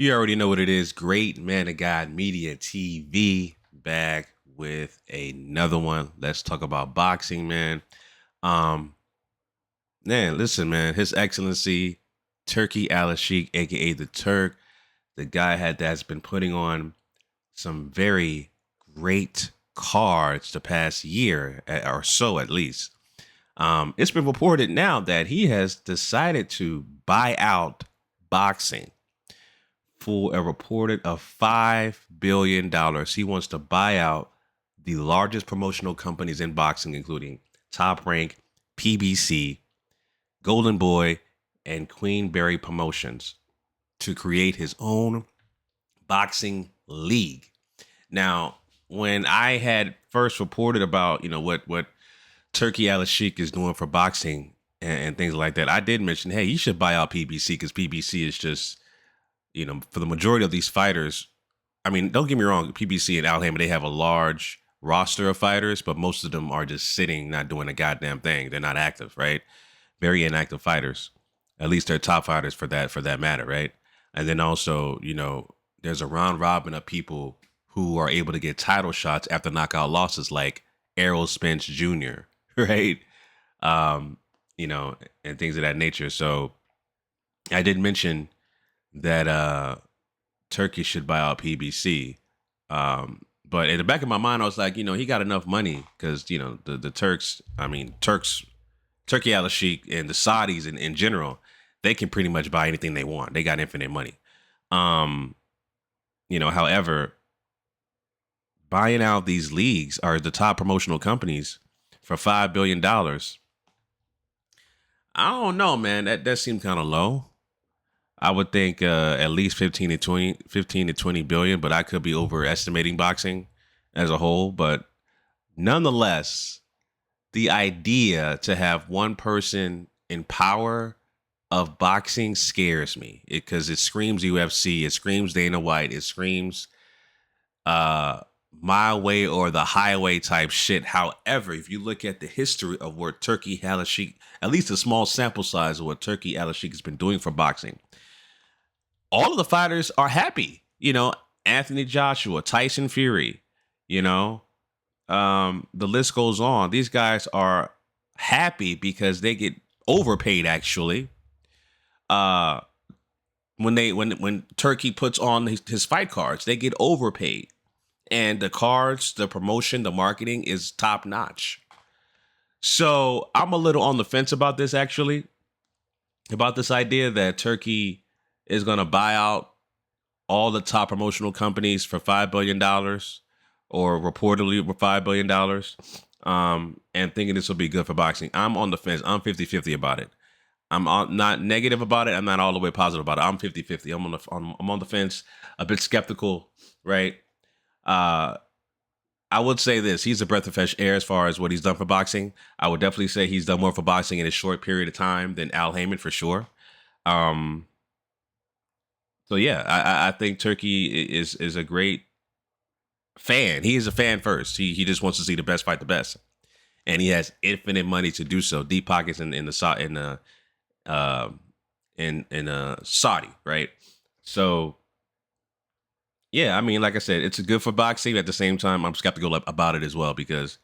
You already know what it is. Great Man of God Media TV back with another one. Let's talk about boxing, man. Um, man, listen, man. His Excellency Turki Alalshikh, aka the Turk, the guy that's been putting on some very great cards the past year or so, at least. It's been reported now that he has decided to buy out boxing for a reported of $5 billion. He wants to buy out the largest promotional companies in boxing, including Top Rank, PBC, Golden Boy, and Queenberry Promotions, to create his own boxing league. Now, when I had first reported about, what Turki Alalshikh is doing for boxing and things like that, I did mention, hey, you should buy out PBC, because PBC is just, for the majority of these fighters, I mean, don't get me wrong, PBC and Al Haymon, they have a large roster of fighters, but most of them are just sitting, not doing a goddamn thing. They're not active, right? Very inactive fighters. At least they're top fighters for that matter, right? And then also, there's a round robin of people who are able to get title shots after knockout losses, like Errol Spence Jr., right? Um, and things of that nature. So I did mention that Turkey should buy out PBC. But in the back of my mind, I was like, he got enough money, because, the Turks, Turkey Alalshikh and the Saudis in general, they can pretty much buy anything they want. They got infinite money. However, buying out these leagues are the top promotional companies for $5 billion. I don't know, man. That seemed kind of low. I would think at least 15 to 20 billion, but I could be overestimating boxing as a whole. But nonetheless, the idea to have one person in power of boxing scares me, because it screams UFC, it screams Dana White, it screams my way or the highway type shit. However, if you look at the history of what Turki Alalshikh, at least a small sample size of what Turki Alalshikh has been doing for boxing, all of the fighters are happy. Anthony Joshua, Tyson Fury, the list goes on. These guys are happy because they get overpaid, actually. When Turkey puts on his fight cards, they get overpaid. And the cards, the promotion, the marketing is top notch. So I'm a little on the fence about this, actually, about this idea that Turkey is going to buy out all the top promotional companies for $5 billion, or reportedly for $5 billion, and thinking this will be good for boxing. I'm on the fence. I'm 50-50 about it. I'm not negative about it. I'm not all the way positive about it. I'm 50-50. I'm on the fence, a bit skeptical, right? I would say this: he's a breath of fresh air as far as what he's done for boxing. I would definitely say he's done more for boxing in a short period of time than Al Haymon, for sure. So yeah, I think Turkey is a great fan. He is a fan first. He just wants to see the best fight the best, and he has infinite money to do so. Deep pockets in Saudi, right? So yeah, I mean, like I said, it's good for boxing. At the same time, I'm skeptical about it as well, because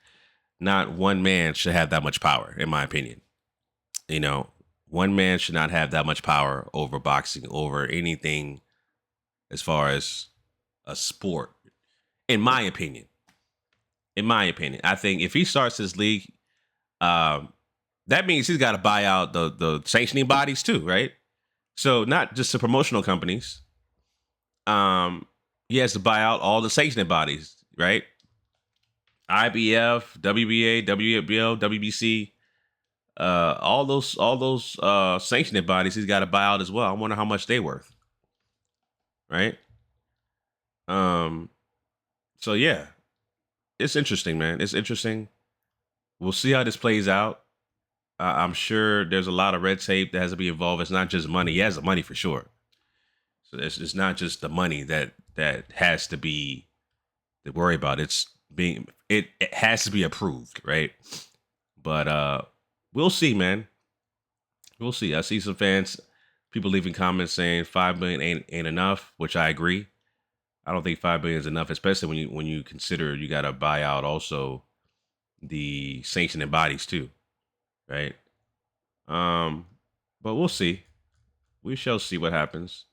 not one man should have that much power, in my opinion. One man should not have that much power over boxing, over anything as far as a sport, in my opinion. I think if he starts his league, that means he's got to buy out the sanctioning bodies too, right? So not just the promotional companies. He has to buy out all the sanctioning bodies, right? IBF, WBA, WBL, WBC, all those sanctioning bodies he's got to buy out as well. I wonder how much they worth, right? So yeah, it's interesting, man. It's interesting. We'll see how this plays out. I'm sure there's a lot of red tape that has to be involved. It's not just money. He has the money for sure. So it's not just the money that has to be to worry about. It has to be approved, right? But we'll see, man. We'll see. I see some People leaving comments saying 5 billion ain't enough, which I agree. I don't think 5 billion is enough, especially when you consider you got to buy out also the sanctioning bodies too, right? Um, but we'll see. We shall see what happens.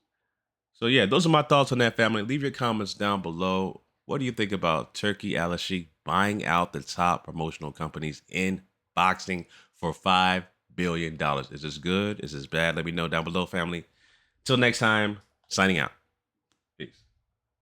So yeah, those are my thoughts on that, family. Leave your comments down below. What do you think about Turki Alalshikh buying out the top promotional companies in boxing for $5 billion? Is this good? Is this bad? Let me know down below, family. Till next time, signing out.